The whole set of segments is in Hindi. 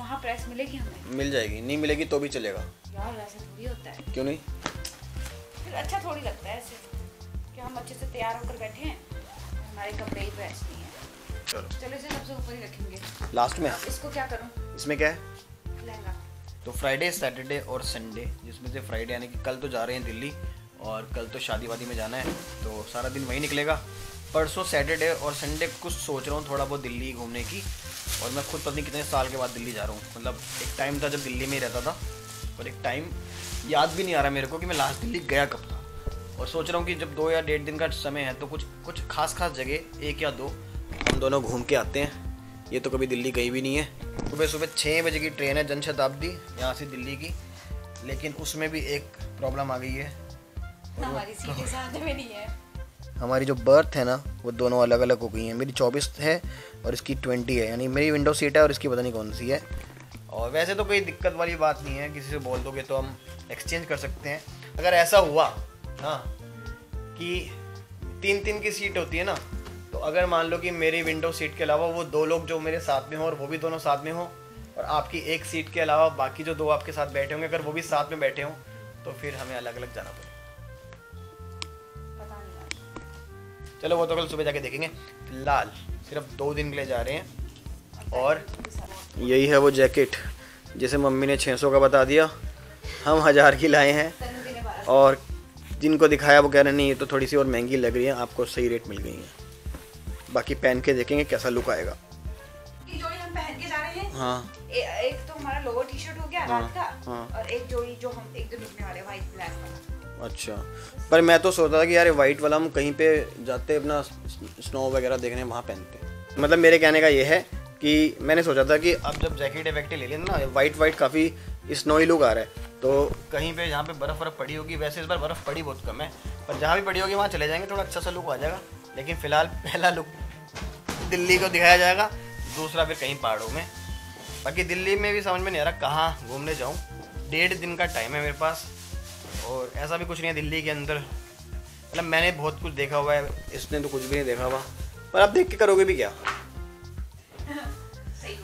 वहाँ प्रेस मिलेगी हमें? मिल जाएगी, नहीं मिलेगी तो भी चलेगा यार ऐसे थोड़ी होता है। क्यों नहीं? फिर अच्छा थोड़ी लगता है ऐसे कि हम अच्छे से तैयार होकर बैठे हैं, हमारे कपड़े ही प्रेस नहीं है। चलो इसे सबसे ऊपर ही रखेंगे लास्ट में। इसको क्या करूँ? इसमें क्या है? लहंगा। तो फ्राइडे, सैटरडे और संडे, जिसमें से फ्राइडे यानी कि कल तो जा रहे हैं दिल्ली और कल तो शादी वादी में जाना है, तो सारा दिन वहीं निकलेगा। परसों सैटरडे और संडे कुछ सोच रहा हूँ थोड़ा बहुत दिल्ली घूमने की। और मैं खुद पता नहीं कितने साल के बाद दिल्ली जा रहा हूँ। मतलब एक टाइम था जब दिल्ली में ही रहता था, और एक टाइम याद भी नहीं आ रहा मेरे को कि मैं लास्ट दिल्ली गया कब था। और सोच रहा हूँ कि जब 2 या 1.5 दिन का समय है तो कुछ खास जगह 1 या 2 हम दोनों घूम के आते हैं। ये तो कभी दिल्ली गई भी नहीं है। सुबह 6 बजे की ट्रेन है जनशताब्दी यहाँ से दिल्ली की, लेकिन उसमें भी एक प्रॉब्लम आ गई है। हमारी सीटें साथ में नहीं है। हमारी जो बर्थ है ना वो दोनों अलग अलग हो गई हैं। मेरी 24 है और इसकी 20 है, यानी मेरी विंडो सीट है और इसकी पता नहीं कौन सी है। और वैसे तो कोई दिक्कत वाली बात नहीं है, किसी से बोल दोगे तो हम एक्सचेंज कर सकते हैं। अगर ऐसा हुआ ना कि 3-3 की सीट होती है ना, तो अगर मान लो कि मेरी विंडो सीट के अलावा वो 2 लोग जो मेरे साथ में हो और वो भी दोनों साथ में हो, और आपकी एक सीट के अलावा बाकी जो 2 आपके साथ बैठे होंगे अगर वो भी साथ में बैठे हों, तो फिर हमें अलग अलग जाना पड़ेगा। चलो वो तो कल सुबह जाके देखेंगे। फिलहाल सिर्फ 2 दिन के लिए जा रहे हैं। और यही है वो जैकेट जैसे मम्मी ने 600 का बता दिया, हम 1000 की लाए हैं। और जिनको दिखाया वो कह रहे नहीं ये तो थोड़ी सी और महंगी लग रही है, आपको सही रेट मिल गई है। बाकी पहन के देखेंगे कैसा लुक आएगा। जोड़ी हम पहन के जा रहे हैं। हाँ एक तो हमारा लोअर टी शर्ट हो गया रात का। हाँ। और एक जोड़ी जो हम एक दिन रुकने वाले व्हाइट ब्लैक वाला। अच्छा, पर मैं तो सोचता था कि यार वाइट वाला हम कहीं पे जाते अपना स्नो वगैरह देखने वहाँ पहनते। मतलब मेरे कहने का ये है कि मैंने सोचा था कि अब जब जैकेट वैकेट ले लेना ना, वाइट काफ़ी स्नोई लुक आ रहा है, तो कहीं पे जहाँ पे बर्फ़ पड़ी होगी, वैसे इस बार बर्फ़ पड़ी बहुत कम है, पर जहाँ भी पड़ी होगी वहाँ चले जाएंगे, थोड़ा अच्छा सा लुक आ जाएगा। लेकिन फ़िलहाल पहला लुक दिल्ली को दिखाया जाएगा, दूसरा फिर कहीं पहाड़ों में। बाकी दिल्ली में भी समझ में नहीं आ रहा कहाँ घूमने जाऊँ। 1.5 दिन का टाइम है मेरे पास, और ऐसा भी कुछ नहीं है दिल्ली के अंदर। मतलब मैंने बहुत कुछ देखा हुआ है, इसने तो कुछ भी नहीं देखा हुआ। पर आप देख के करोगे भी क्या?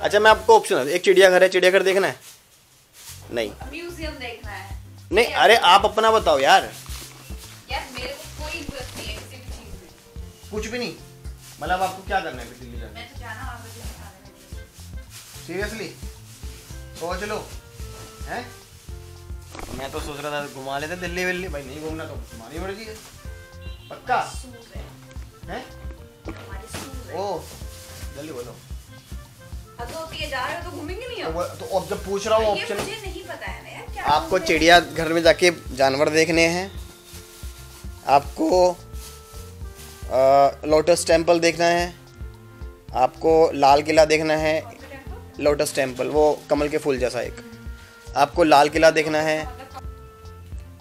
अच्छा मैं आपको ऑप्शन, एक चिड़ियाघर है, चिड़ियाघर देखना है? नहीं। म्यूजियम देखना है? नहीं, अरे आप अपना बताओ यार। यार मेरे को कोई इंटरेस्ट नहीं है किसी भी चीज में। कुछ भी नहीं? मतलब आपको क्या करना है फिर दिल्ली जाने? मैं तो जाना वहाँ पे। सीरियसली सोच लो हैं? मैं तो सोच रहा था घुमा लेते दिल्ली विल्ली। भाई नहीं घूमना तो तुम्हारी मर्जी है। पक्का है? ओ जल्दी बोलो। अब तो ये जा रहे हो तो घूमेंगे नहीं हो? तो अब जब पूछ रहा हूँ ऑप्शन, मुझे नहीं पता है ना यार क्या। आपको चिड़ियाघर में जाके जानवर देखने हैं, आपको लोटस टेम्पल देखना है, आपको लाल किला देखना है। लोटस टेम्पल वो कमल के फूल जैसा एक, आपको लाल किला देखना है,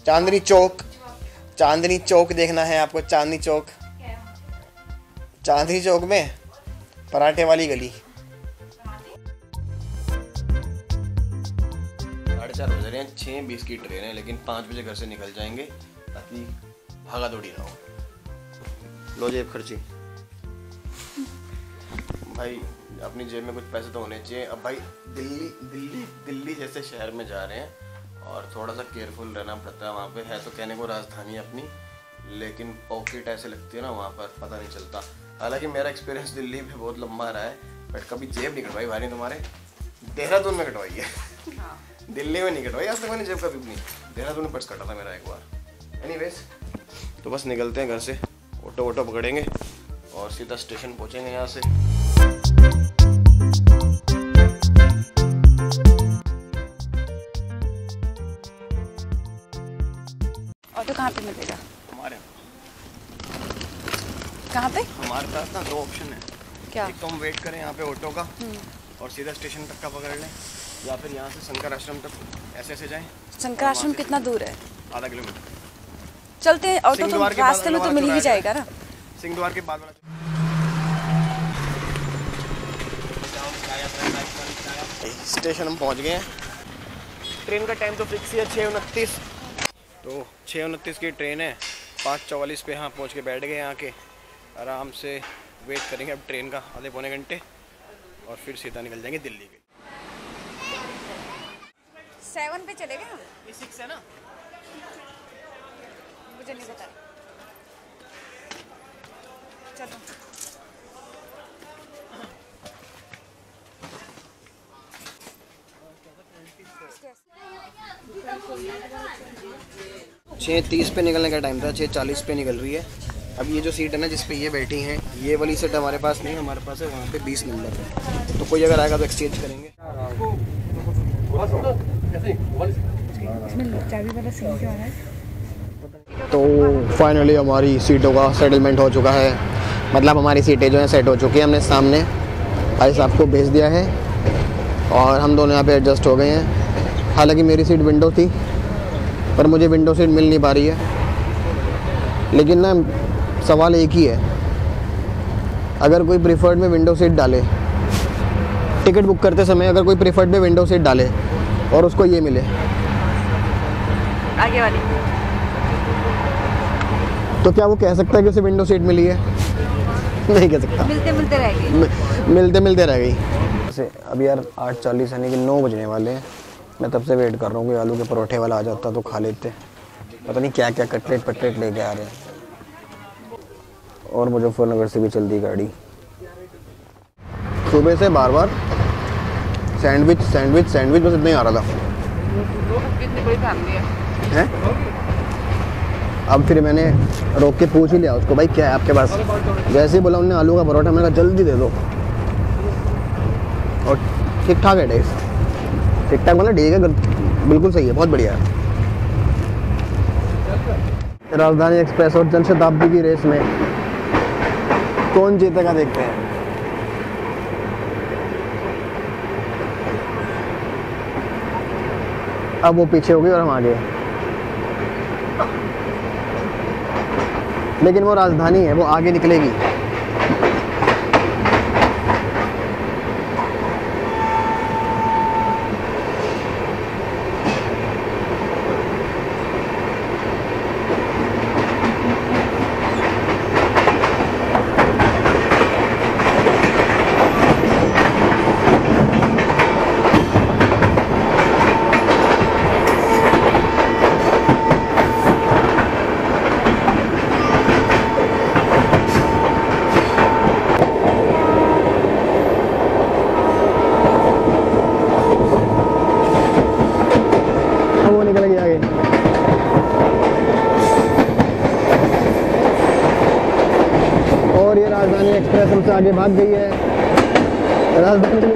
चांदनी चौक देखना है आपको। चांदनी चौक में पराठे वाली गली। 4:30 बज रहे हैं, 6:20 की ट्रेन है, लेकिन 5 बजे घर से निकल जाएंगे ताकि भागा दौड़ी ना हो। लो जेब खर्ची भाई, अपनी जेब में कुछ पैसे तो होने चाहिए। अब भाई दिल्ली जैसे शहर में जा रहे हैं और थोड़ा सा केयरफुल रहना पड़ता है। वहाँ पे है तो कहने को राजधानी अपनी, लेकिन पॉकेट ऐसे लगती है ना वहाँ पर, पता नहीं चलता। हालांकि मेरा एक्सपीरियंस दिल्ली में बहुत लंबा रहा है, बट कभी जेब नहीं कटवाई भाई तुम्हारे। देहरादून में कटवाई है, दिल्ली में नहीं कटवाई आज तक मैंने जेब कभी नहीं। देहरादून में पर्स कटा था मेरा एक बार। एनीवेज तो बस निकलते हैं घर से, ऑटो पकड़ेंगे और सीधा स्टेशन पहुँचेंगे यहाँ से। ऑटो कहाँ पे मिलेगा? हमारे कहाँ पे? हमारे पास ना 2 ऑप्शन है। क्या? एक तो हम वेट करें यहाँ पे ऑटो का और सीधा स्टेशन तक का पकड़ लें, या फिर यहाँ से शंकर आश्रम तक ऐसे जाएं। शंकर आश्रम कितना दूर है? आधा किलोमीटर। चलते हैं, ऑटो तो रास्ते में तो मिल ही जाएगा ना। सिंह द्वार के बाद वाला स्टेशन हम पहुँच गए हैं। ट्रेन का टाइम तो फिक्स ही है 6:29, तो 6:29 की ट्रेन है। 5:44 पे यहाँ पहुँच के बैठ गए, यहाँ के आराम से वेट करेंगे अब ट्रेन का आधे पौने घंटे, और फिर सीधा निकल जाएंगे दिल्ली के। 7 पे चले गए हम। ये 6 है ना? मुझे नहीं पता। चलो। छः 30 पे निकलने का टाइम था, 6:40 पे निकल रही है। अब ये जो सीट है ना जिस पे ये बैठी हैं, ये वाली सीट हमारे पास नहीं, हमारे पास है वहाँ पे 20 नंबर है। तो कोई अगर आएगा तो एक्सचेंज करेंगे। तो फाइनली हमारी सीटों का सेटलमेंट हो चुका है, मतलब हमारी सीटें जो हैं सेट हो चुकी हैं। हमने सामने भाई साहब को भेज दिया है और हम दोनों यहाँ पे एडजस्ट हो गए हैं। हालांकि मेरी सीट विंडो थी पर मुझे विंडो सीट मिल नहीं पा रही है। लेकिन ना सवाल एक ही है, अगर कोई प्रीफर्ड में विंडो सीट डाले, टिकट बुक करते समय अगर कोई प्रीफर्ड में विंडो सीट डाले और उसको ये मिले आगे वाली, तो क्या वो कह सकता है कि उसे विंडो सीट मिली है? नहीं कह सकता। मिलते मिलते रह गई। मिलते मिलते रह गई। वैसे अब यार 8:40 यानी कि 9 बजने वाले हैं। मैं तब से वेट कर रहा हूँ कि आलू के परोठे वाला आ जाता तो खा लेते। पता नहीं क्या क्या कटलेट पटलेट लेके आ रहे हैं। और मुजफ्फरनगर से भी चल दी गाड़ी। सुबह से बार बार सैंडविच सैंडविच सैंडविच बस इतना ही आ रहा था। कितनी बड़ी फैमिली है? अब फिर मैंने रोक के पूछ ही लिया उसको, भाई क्या है आपके पास? जैसे ही बोला उन्होंने आलू का परोठा, मैंने कहा जल्दी दे दो। और ठीक ठाक है टेस्ट, ठीक ठाक मतलब ठीक है, बिल्कुल सही है, बहुत बढ़िया है। राजधानी एक्सप्रेस और जनशताब्दी की रेस में कौन जीतेगा देखते हैं। अब वो पीछे हो गई और हम आगे। लेकिन वो राजधानी है, वो आगे निकलेगी। और ये राजधानी एक्सप्रेस हमसे आगे भाग गई है। राजधानी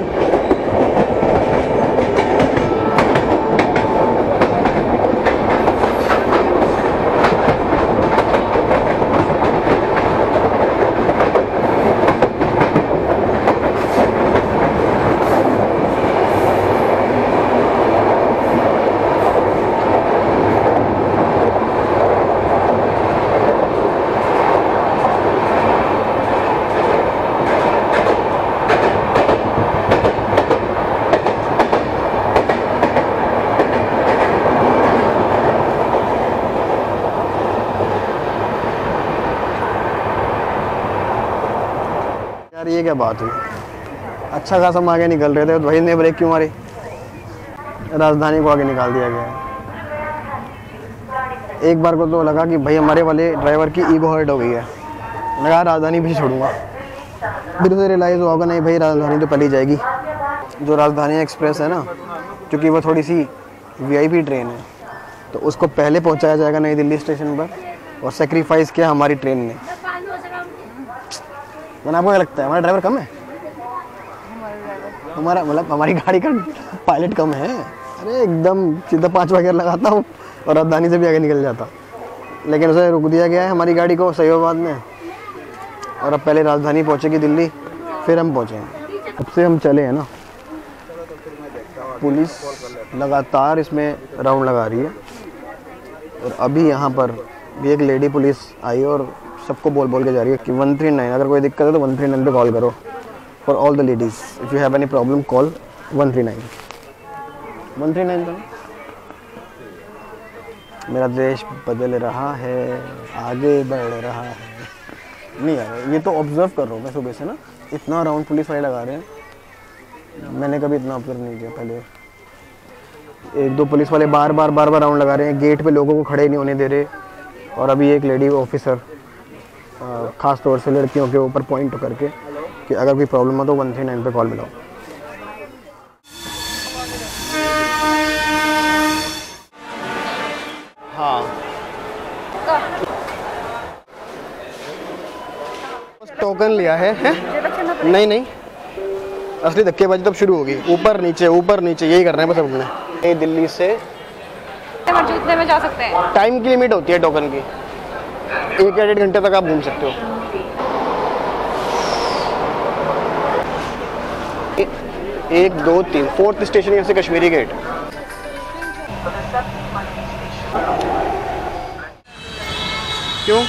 यार ये क्या बात हुई? अच्छा खासा हम आगे निकल रहे थे तो भाई ने ब्रेक क्यों मारी? राजधानी को आगे निकाल दिया गया है। एक बार को तो लगा कि भाई हमारे वाले ड्राइवर की ईगो हर्ट हो गई है, लगा राजधानी भी छोड़ूंगा। फिर उसे रियलाइज़ होगा नहीं भाई राजधानी तो पली जाएगी। जो राजधानी एक्सप्रेस है ना, क्योंकि वो थोड़ी सी वीआईपी ट्रेन है तो उसको पहले पहुंचाया जाएगा नई दिल्ली स्टेशन पर, और सेक्रीफाइस किया हमारी ट्रेन ने। मैंने आपको क्या लगता है हमारा ड्राइवर कम है? हमारा मतलब हमारी गाड़ी का पायलट कम है? अरे एकदम सीधा 5 वगैरह लगाता हूँ और राजधानी से भी आगे निकल जाता। लेकिन उसे रुक दिया गया है हमारी गाड़ी को सयोबाद में, और अब पहले राजधानी पहुँचेगी दिल्ली, फिर हम पहुँचेंगे। अब से हम चले हैं ना, पुलिस लगातार इसमें राउंड लगा रही है। और अभी यहाँ पर भी एक लेडी पुलिस आई और सबको बोल बोल के जा रही है कि 139, अगर कोई दिक्कत है तो 139 पे कॉल करो for all the ladies. If you have any problem call 139। 139 तो मेरा देश बदल रहा है, आगे बढ़ रहा है। नहीं यार, ये तो ऑब्जर्व कर रहा हूँ मैं सुबह से ना, इतना राउंड पुलिस वाले लगा रहे हैं, मैंने कभी इतना ऑब्जर्व नहीं किया पहले। एक दो पुलिस वाले बार बार राउंड लगा रहे हैं, गेट पे लोगों को खड़े नहीं होने दे रहे। और अभी एक लेडी ऑफिसर ख़ास तौर से लड़कियों के ऊपर पॉइंट करके कि अगर कोई प्रॉब्लम हो तो 139 पे कॉल मिलाओ। हाँ टोकन लिया है? नहीं, असली धक्केबाजी तब शुरू होगी, ऊपर नीचे यही करना है बस अपने। दिल्ली से जितने में जा सकते हैं। टाइम की लिमिट होती है टोकन की, 1 या 1.5 घंटे तक आप घूम सकते हो। 1 2 3 4th स्टेशन यहाँ से कश्मीरी गेट। क्यों?